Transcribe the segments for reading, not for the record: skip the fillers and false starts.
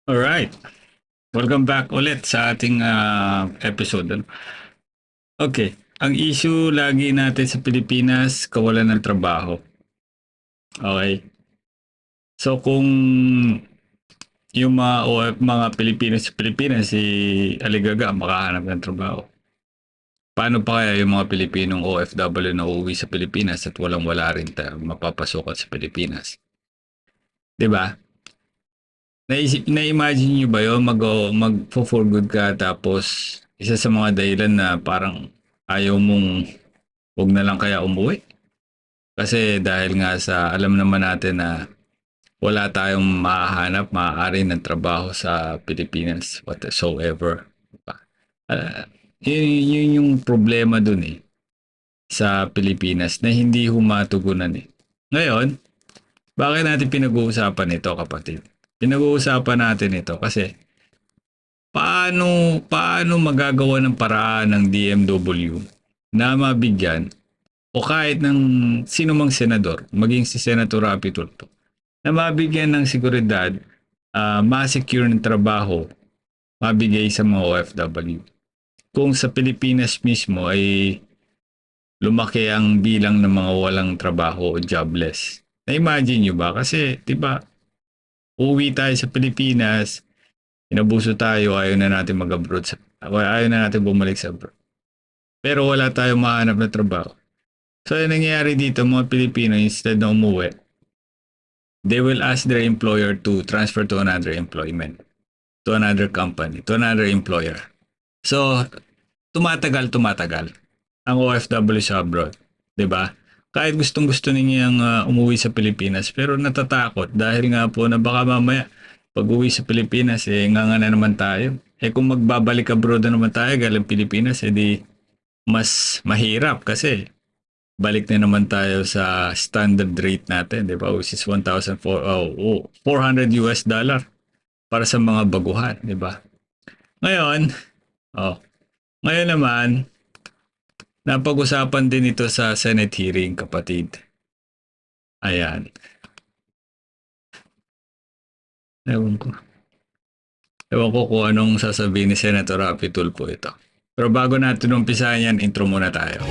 Alright, welcome back ulit sa ating episode. Okay, ang issue lagi natin sa Pilipinas, kawalan ng trabaho. Okay, so kung yung mga Pilipino sa Pilipinas, si Aligaga makahanap ng trabaho. Paano pa kaya yung mga Pilipinong OFW na uuwi sa Pilipinas at walang-wala rin mapapasukan sa Pilipinas? 'Di ba? Na-imagine nyo ba yun? For good ka tapos isa sa mga dahilan na parang ayaw mong huwag na lang kaya umuwi? Kasi dahil nga sa alam naman natin na wala tayong mahahanap, maaari ng trabaho sa Pilipinas whatsoever. Diba? Uh, yun yung problema dun eh sa Pilipinas na hindi humatugunan eh. Ngayon, bakit natin pinag-uusapan ito kapatid? Pinag-uusapan natin ito kasi paano magagawa ng paraan ng DMW na mabigyan o kahit ng sino mang senador, maging si Senator Rapi Tulfo, na mabigyan ng seguridad, ma-secure ng trabaho, mabigay sa mga OFW. Kung sa Pilipinas mismo ay lumaki ang bilang ng mga walang trabaho o jobless. Na-imagine nyo ba? Kasi, di ba, uwi tayo sa Pilipinas, inabuso tayo, ayaw na natin mag-abroad, ayaw na natin bumalik sa abroad. Pero wala tayong mahanap na trabaho. So, yung nangyayari dito, mga Pilipino, instead na umuwi, they will ask their employer to transfer to another employment, to another company, to another employer. So, tumatagal ang OFW sa abroad. 'Di ba? Kahit gustong-gusto ninyang umuwi sa Pilipinas, pero natatakot dahil nga po na baka mamaya pag-uwi sa Pilipinas, nga na naman tayo. Kung magbabalik abroad na naman tayo galing Pilipinas, di mas mahirap kasi balik na naman tayo sa standard rate natin, 'di ba? Which is 400 US dollar para sa mga baguhan, 'di ba? Ngayon, oh, ngayon naman napag-usapan din ito sa Senate hearing, kapatid. Ayan. Ewan ko. Ewan ko kung anong sasabihin ni Senator Rapi Tulfo ito. Pero bago natin umpisahan yan, intro muna tayo.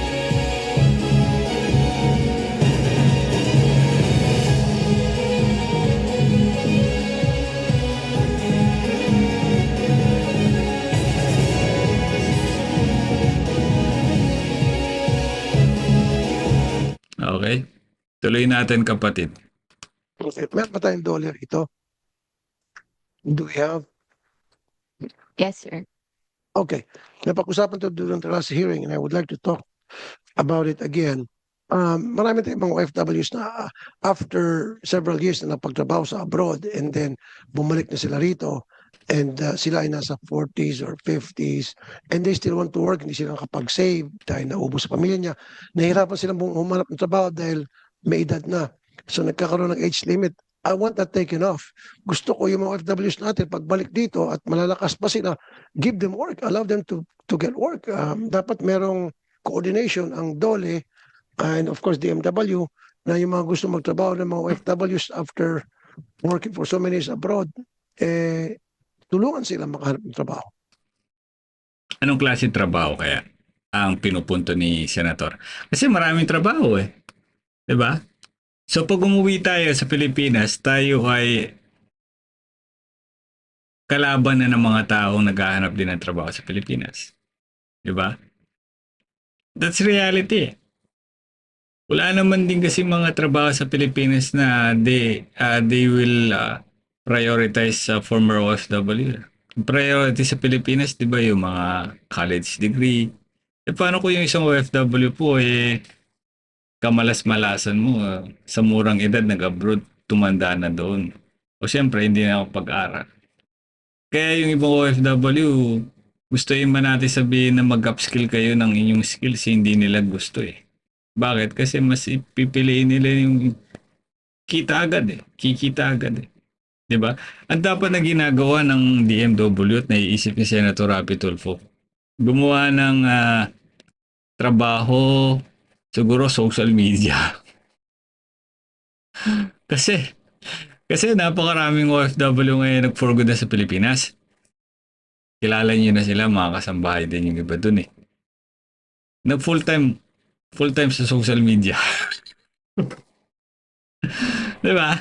Okay? Tuloy natin, kapatid. Okay, meron pa tayong dollar ito. Do we have? Yes, sir. Okay. Napag-usapan ito during the last hearing and I would like to talk about it again. Marami tayong mga OFWs na after several years na napagtrabaho sa abroad and then bumalik na sila rito and sila ay nasa 40s or 50s and they still want to work, hindi sila nakapag-save dahil naubos sa pamilya niya. Nahirapan silang humanap ng trabaho dahil may edad na. So nagkakaroon ng age limit. I want that taken off. Gusto ko yung mga OFWs natin pagbalik dito at malalakas pa sila, give them work, allow them to get work. Dapat merong coordination ang DOLE and of course DMW na yung mga gusto magtrabaho ng mga OFWs after working for so many years abroad, tulungan sila makahanap ng trabaho. Anong klase trabaho kaya ang pinupunto ni Senator? Kasi maraming trabaho eh. 'Di ba? So pag umuwi tayo sa Pilipinas, tayo ay kalaban na ng mga taong naghahanap din ng trabaho sa Pilipinas. 'Di ba? That's reality. Wala naman din kasi mga trabaho sa Pilipinas na they will prioritize sa former OFW. Priority sa Pilipinas, 'di ba, yung mga college degree. Paano kung yung isang OFW po kamalas-malasan mo sa murang edad nag-abroad, tumanda na doon. O siyempre, hindi na ako pag-aral. Kaya yung ibang OFW, gusto yun man natin sabihin na mag-upskill kayo ng inyong skills, hindi nila gusto eh. Bakit? Kasi mas ipipiliin nila yung kita agad eh. Kikita agad eh. 'Di ba? Ang dapat na ginagawa ng DMW at naiisip ni Senator Rapi Tulfo, gumawa ng trabaho, siguro social media. kasi Kasi napakaraming OFW ngayon nag-for good na sa Pilipinas. Kilala niyo na sila, mga kasambahay din yung iba dun eh. Nag full-time sa social media. Di ba?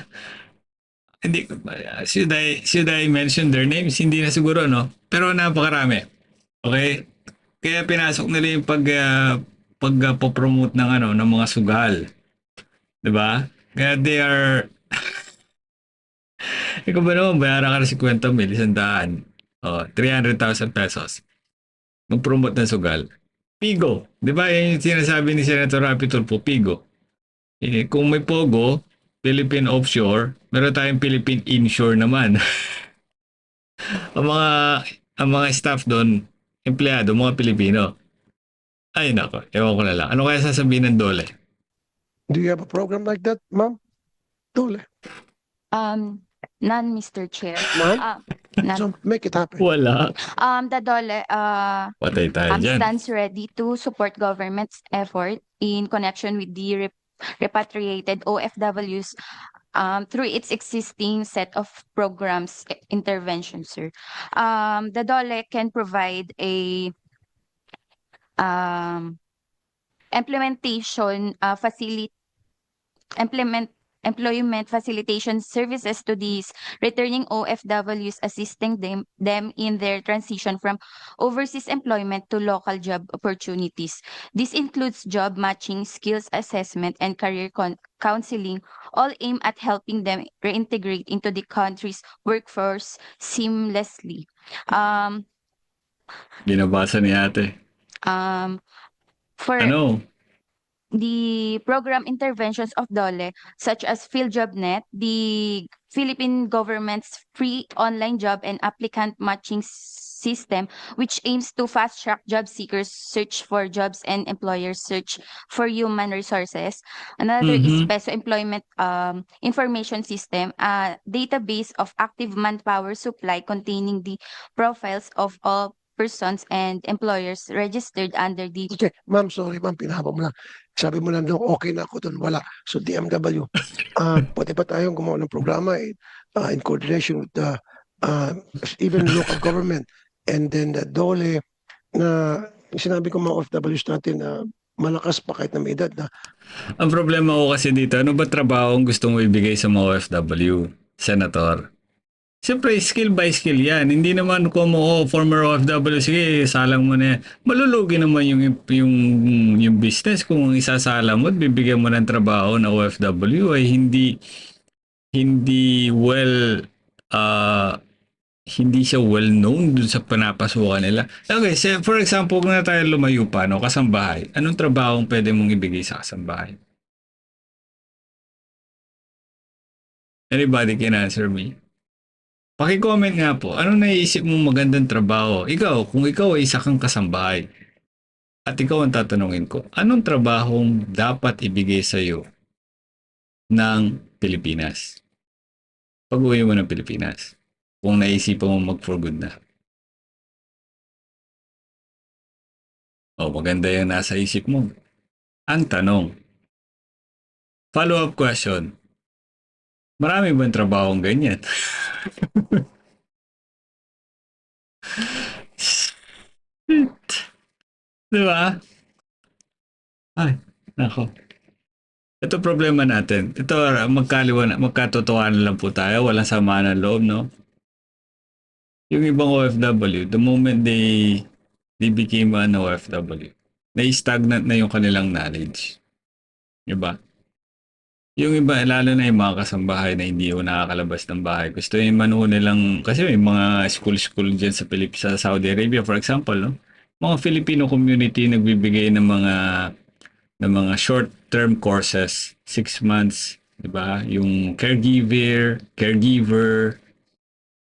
Hindi, should I mention their names? Hindi na siguro, no? Pero napakarami. Okay? Kaya pinasok nila yung pag-promote ng ng mga sugal. 'Di ba? Kaya they are ikaw ba naman bayaran ka na 50,000, 100. Oh, 300,000 pesos. Mag-promote ng sugal. Pigo. 'Di ba? Yan yung sinasabi ni Senator Rapi Tulfo, Pigo. Kung may Pogo, Philippine Offshore, meron tayong Philippine Inshore naman. ang mga ang mga staff doon, empleyado, mga Pilipino. Ay nako, ewan ko na lang. Ano kaya sasabihin ng Dole? Do you have a program like that, ma'am? Dole. None, Mr. Chair. None? None. So make it happen. Wala. The DOLE Patay tayo dyan. stands ready to support government's effort in connection with the repatriated OFWs through its existing set of programs interventions, sir. The DOLE can provide a implementation employment facilitation services to these returning OFWs, assisting them in their transition from overseas employment to local job opportunities. This includes job matching, skills assessment, and career counseling, all aimed at helping them reintegrate into the country's workforce seamlessly. Binabasa ni ate. For Ano? the program interventions of DOLE, such as PhilJobNet, the Philippine government's free online job and applicant matching system, which aims to fast-track job seekers' search for jobs and employers' search for human resources. Another is PESO Employment Information System, a database of active manpower supply containing the profiles of all persons and employers registered under the Okay, ma'am, sorry ma'am, pinahaba mo lang. Sabi mo lang, no, okay na ako doon, wala. So DMW, pwede pa tayong gumawa ng programa in coordination with the even local government and then the DOLE na sinabi ko mga OFWs natin na malakas pa kahit na may edad na Ang problema ko kasi dito, ano ba trabaho ang gusto mo ibigay sa mga OFW, Senator? Siyempre, skill by skill yan. Hindi naman kung former OFW, sige, salang mo na yan. Malulugi naman yung business kung isasala mo at bibigyan mo ng trabaho na OFW ay hindi hindi siya well known dun sa pinapasukan nila. Okay, so for example, kung na tayo lumayo pa, no, kasambahay, anong trabaho ang pwede mong ibigay sa kasambahay? Anybody can answer me? Paki-comment nga po, anong naiisip mong magandang trabaho? Ikaw, kung ikaw ay isa kang kasambahay, at ikaw ang tatanungin ko, anong trabahong dapat ibigay sa iyo ng Pilipinas? Pag-uwi mo ng Pilipinas, kung naisipan mo mag-for good na. O, maganda yung nasa isip mo. Ang tanong, follow-up question, marami bang trabahong ganyan? Diba? Ay, nako. Ito problema natin. Ito, magkatotohanan lang po tayo. Walang samaan ng loob, no? Yung ibang OFW, the moment they became an OFW, na-stagnant na yung kanilang knowledge. Diba? Yung iba, lalo na yung mga kasambahay na hindi yung nakakalabas ng bahay. Gusto yung manuho nilang, kasi may mga school dyan sa Saudi Arabia, for example, no? Mga Filipino community nagbibigay ng mga short-term courses, 6 months, 'di ba? Yung caregiver,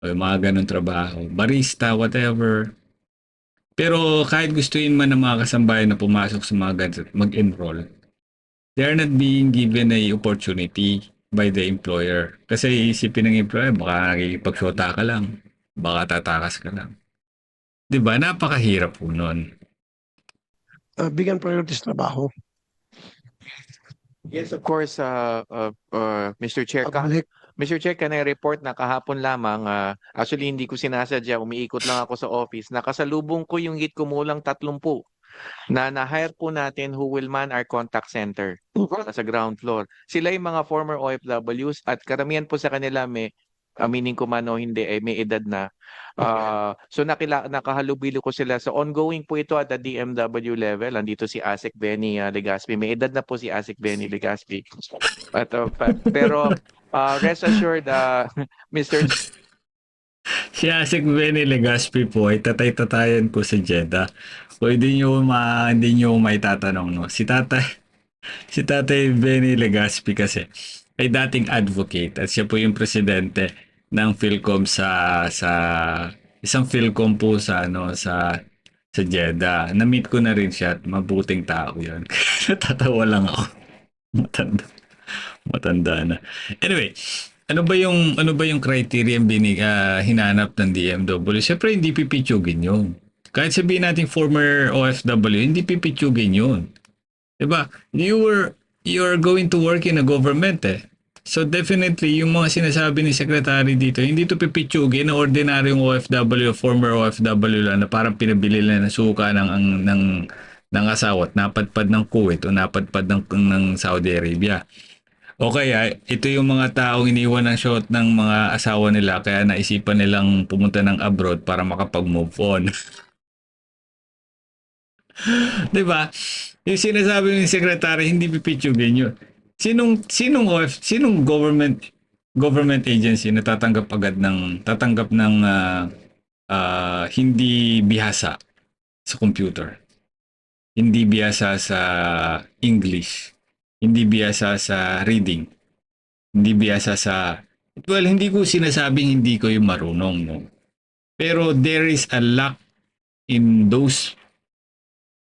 o yung mga ganung trabaho, barista, whatever. Pero kahit gustuin man ng mga kasambahay na pumasok sa mga ganito, mag-enroll, they are not being given a opportunity by the employer. Kasi isipin ng employer, baka nakikipagsyota ka lang, baka tatakas ka lang. 'Di ba? Napakahirap po nun. bigyan priorities trabaho. Yes, of course, Mr. Chair. Pabalik, Mr. Chair, can I report na kahapon lamang, actually hindi ko sinasadya, umiikot lang ako sa office, nakasalubong ko yung higit kumulang 30 na na-hire po natin who will man our contact center sa ground floor. Sila yung mga former OFWs at karamihan po sa kanila may, aminin ko man o hindi, may edad na. So nakahalubilo ko sila. So ongoing po ito at the DMW level. Andito si Asik Benny Legaspi. May edad na po si Asik Benny Legaspi. Pero rest assured, Mr. Si Asik Benny Legaspi po ay tatay-tatayan ko sa Jeddah. O hindi nyo maitatanong, no? Si Tatay Benny Legaspi kasi ay dating advocate at siya po yung presidente ng Philcom sa isang Philcom po sa Jeddah. Na-meet ko na rin siya at mabuting tao 'yon. Natatawa lang ako. Matanda na. Anyway, ano ba yung criteria hinanap ng DMW? Siyempre hindi pipitsugin 'yun. Kahit sabihin natin former OFW, hindi pipitsugin 'yun. 'Di ba? You're going to work in a government eh. So definitely yung mga sinasabi ni Secretary dito, hindi to pipitsugin na ordinaryong OFW, former OFW lang na parang pinabili lang ng suka ng asawa at napadpad ng Kuwait o napadpad ng Saudi Arabia. O kaya, ito yung mga taong iniwan ng shot ng mga asawa nila kaya naisipan nilang pumunta ng abroad para makapag-move on. 'Di ba? Yung sinasabi ng secretary hindi pipitsugin yun. Sinong government agency na tatanggap ng hindi bihasa sa computer. Hindi bihasa sa English. Hindi bihasa sa reading. Hindi bihasa sa hindi ko sinasabing hindi ko yung marunong, no. Pero there is a lack in those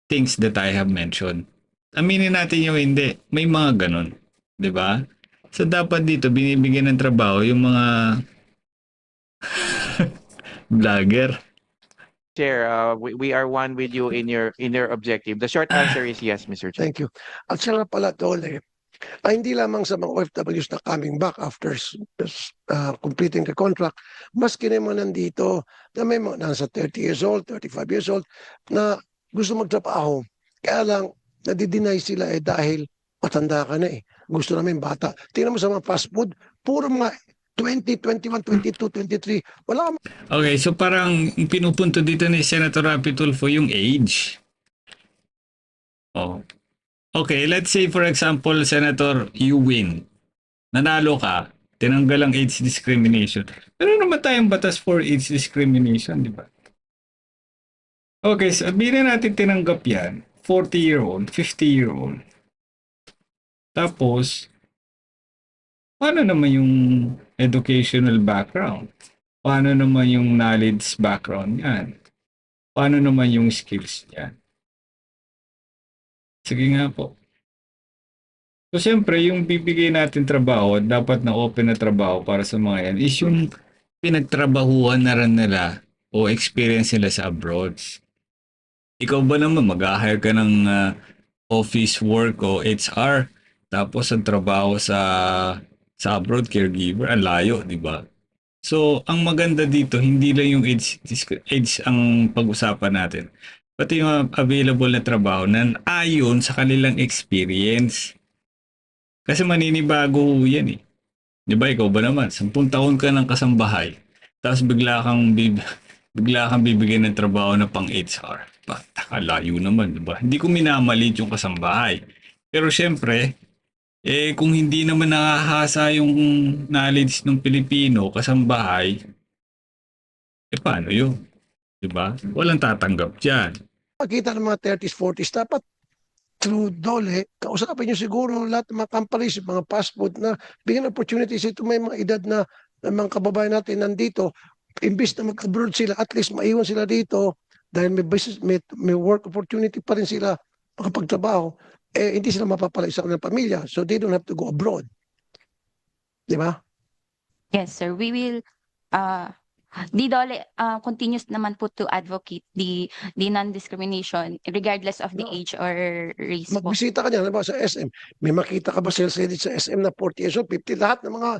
things that I have mentioned. Aminin natin yung hindi, may mga ganun, 'di ba? So dapat dito binibigyan ng trabaho yung mga vlogger. Chair, we are one with you in your objective. The short answer is yes, Mr. Chair. Thank you. At siya nga pala, Dole, ay hindi lamang sa mga OFWs na coming back after completing the contract, maski naman nandito na may mga nasa 30 years old, 35 years old, na gusto magtrabaho. Kaya lang, nadideny sila dahil matanda ka na eh. Gusto namin bata. Tingnan mo sa mga fast food, puro mga 20, 21, 22, 23. Wala ka. Okay, so parang pinupunto dito ni Senator Rapi Tulfo yung age. Oh. Okay, let's say for example, Senator, you win. Nanalo ka, tinanggal ang age discrimination. Pero naman tayong batas for age discrimination, di ba? Okay, sabihin na natin tinanggap yan, 40-year-old, 50-year-old. Tapos, paano naman yung educational background? Paano naman yung knowledge background yan? Paano naman yung skills yan? Sige nga po. So, siyempre, yung bibigay natin trabaho, dapat na open na trabaho para sa mga yan, is yung pinagtrabahuhan na rin nila o experience nila sa abroad. Ikaw ba naman mag-hire ka ng office work o HR tapos ang trabaho sa abroad caregiver, ang layo, di ba? So, ang maganda dito, hindi lang yung age ang pag-usapan natin. Pati yung available na trabaho na ayon sa kanilang experience. Kasi maninibago yan eh. Di ba, ikaw ba naman? 10 taon ka ng kasambahay, tapos bigla kang bibigyan ng trabaho na pang HR. Layo naman, di ba? Hindi ko minamalit yung kasambahay. Pero syempre, kung hindi naman nakahasa yung knowledge ng Pilipino, kasambahay, paano yun? Di ba? Walang tatanggap dyan. Makita ng mga 30s, 40s, dapat through Dole, kausapin nyo siguro lahat ng mga companies, mga fast food na bigyan opportunities. Ito may mga edad na mga kababayan natin nandito, imbis na mag-abroad sila, at least maiwan sila dito dahil may business, may work opportunity pa rin sila makapagtrabaho, hindi sila mapapalay sa kanilang pamilya. So they don't have to go abroad. Di ba? Yes, sir. We will The DOLE continues naman po to advocate the non-discrimination regardless of the No. age or race po. Magbisita ka niyan, halimbawa sa SM. May makita ka ba sales lady sa SM na 40 years old, 50, lahat ng mga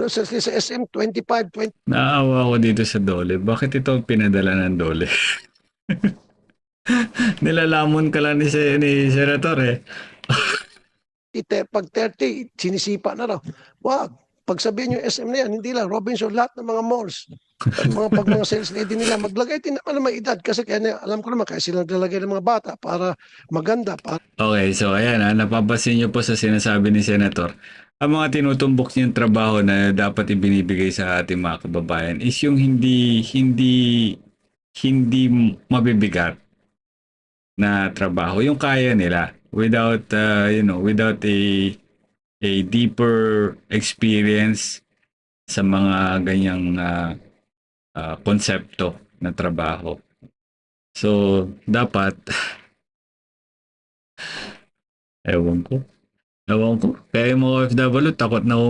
sales lady sa SM, 25, 20, Naawa ako dito sa Dole. Bakit ito ang pinadala ng Dole? Nilalamon ka lang ni Senator eh. pag 30, sinisipa na raw. Wag. Pag sabihin yung SM na yan, hindi lang, Robinson, lahat ng mga malls, pag mga sales lady nila, maglagay din naman ng may edad. Kasi kaya alam ko naman, kaya sila naglalagay ng mga bata para maganda, para Okay, so ayan napapansin niyo po sa sinasabi ni Senator. Ang mga tinutumbok niyang trabaho na dapat ibinibigay sa ating mga kababayan is yung hindi mabibigat na trabaho, yung kaya nila without without a deeper experience sa mga ganyang konsepto na trabaho. So, dapat ewan ko. Kaya yung mga OFW, takot na ako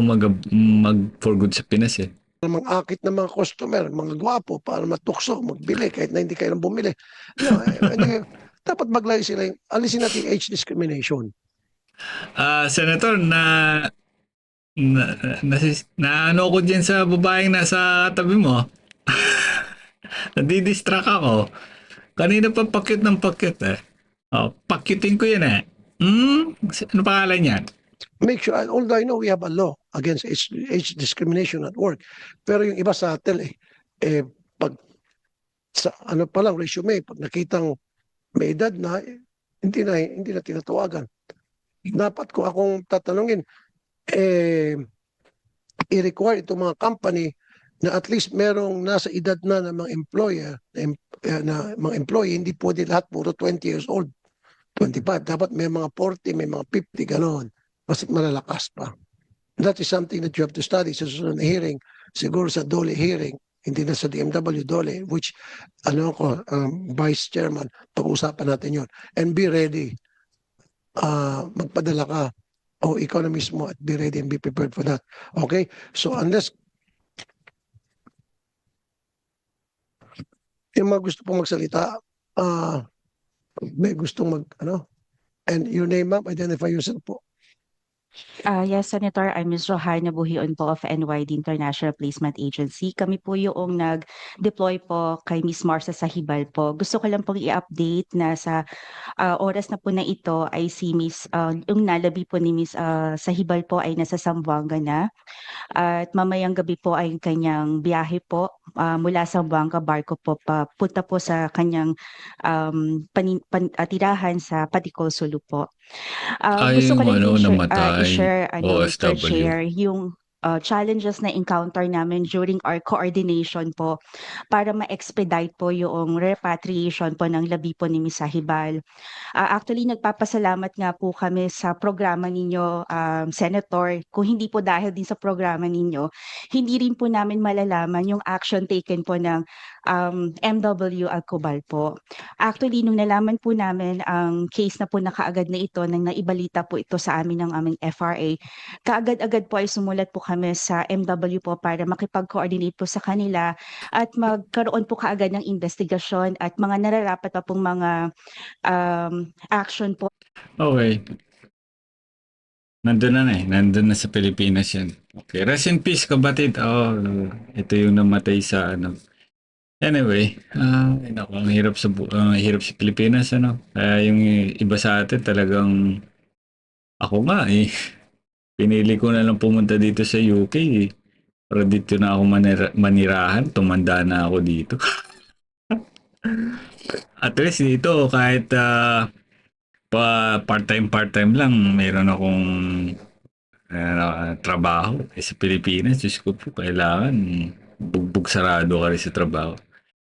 mag for good sa Pinas eh. mang-akit ng mga customer, mga gwapo, para matukso, magbili, kahit na hindi kayo nang bumili. No, dapat maglagay sila yung, alisin natin yung age discrimination. Senator, na ano ko dyan sa babaeng nasa tabi mo. Nadidistract ako. Kanina pa pakyut ng pakyut eh. Oh, pakyutin ko yan eh. Ano pangalan yan? Make sure, although I know we have a law against age discrimination at work, pero yung iba sa atin pag sa ano pa lang resume, pag nakitang may edad na, hindi na tinatawagan. Dapat ko akong tatanungin, i-require itong mga company na at least merong nasa edad na ng mga employer, na mga employee, hindi pwede lahat puro 20 years old, 25. Dapat may mga 40, may mga 50, gano'n. Mas malalakas pa. That is something that you have to study sa susunod na hearing, siguro sa DOLE hearing, hindi na sa DMW DOLE, which, Vice Chairman, pag-usapan natin yon. And be ready. Magpadala ka o ikaw na mismo at be ready and be prepared for that. Okay? So unless yung mga gusto pong magsalita, may gustong and your name, ma'am, identify yourself po. Yes, Senator. I'm Ms. Johanna Buhion po of NYD International Placement Agency. Kami po yung nag-deploy po kay Ms. Marsa Sahibal po. Gusto ko lang pong i-update na sa oras na po na ito ay si Ms. Yung nalabi po ni Ms. Sahibal po ay nasa Zamboanga na. At mamayang gabi po ay kanyang biyahe po mula Zamboanga, barko po papunta po sa kanyang tirahan sa Paticol, Sulu po. Gusto ko lang namatay, i-share, Mr. OFW. Chair, yung challenges na encounter namin during our coordination po para ma-expedite po yung repatriation po ng labi po ni Ms. Sahibal. Actually, nagpapasalamat nga po kami sa programa ninyo, Senator. Kung hindi po dahil din sa programa ninyo, hindi rin po namin malalaman yung action taken po ng MW Alcobal po. Actually, nung nalaman po namin ang case na po na kaagad na ito, nang naibalita po ito sa amin ng aming FRA, kaagad-agad po ay sumulat po kami sa MW po para makipag-coordinate po sa kanila at magkaroon po kaagad ng investigasyon at mga nararapat pa pong mga action po. Okay. Nandun na sa Pilipinas yan. Okay, rest in peace kabatid. Ito yung namatay sa Anyway, ang hirap sa Pilipinas Kaya yung iba sa atin talagang ako nga pinili ko na lang pumunta dito sa UK para dito na ako manirahan, tumanda na ako dito. At least dito kahit part-time lang meron akong trabaho. Sa Pilipinas, Diyos ko po, kailangan bugbog sarado ka rin sa trabaho.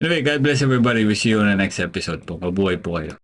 Anyway, God bless everybody. We see you on the next episode po. Mabuhay po kayo.